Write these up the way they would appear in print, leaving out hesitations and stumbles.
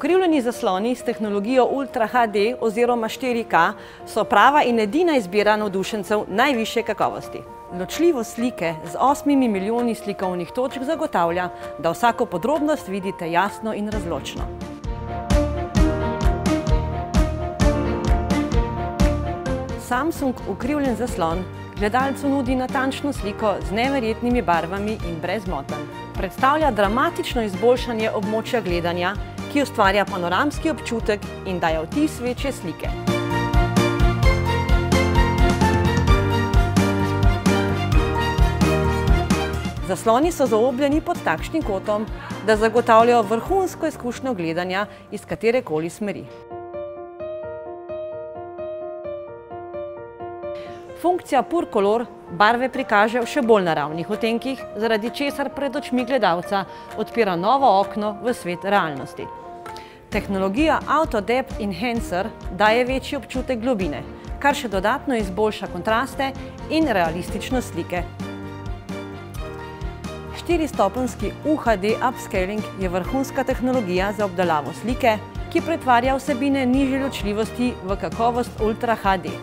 Ukrivljeni zasloni s tehnologijo Ultra HD oziroma 4K so prava in edina izbira navdušencev najvišje kakovosti. Ločljivost slike z 8 milijoni slikovnih točk zagotavlja, da vsako podrobnost vidite jasno in razločno. Samsung ukrivljen zaslon gledalcu nudi natančno sliko z neverjetnimi barvami in brez motenj. Predstavlja dramatično izboljšanje območja gledanja, ki ustvarja panoramski občutek in daje vtis večje slike. Zasloni so zaobljeni pod takšnim kotom, da zagotavljajo vrhunsko izkušnjo gledanja iz katerekoli smeri. Funkcija Pure Color barve prikaže v še bolj naravnih odtenkih, zaradi česar pred očmi gledalca odpira novo okno v svet realnosti. Tehnologija Auto Depth Enhancer daje večji občutek globine, kar še dodatno izboljša kontraste in realističnost slike. 4-stopenjski UHD upscaling je vrhunska tehnologija za obdelavo slike, ki pretvarja vsebine nižje ločljivosti v kakovost Ultra HD.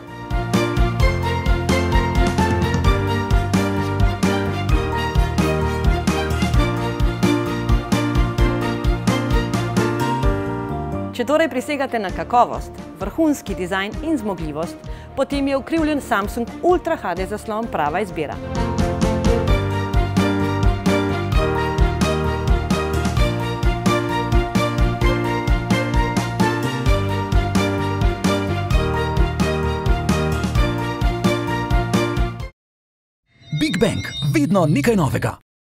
Če torej prisegate na kakovost, vrhunski dizajn in zmogljivost, potem je ukrivljen Samsung Ultra HD zaslon prava izbira. Big Bang, vedno nekaj novega.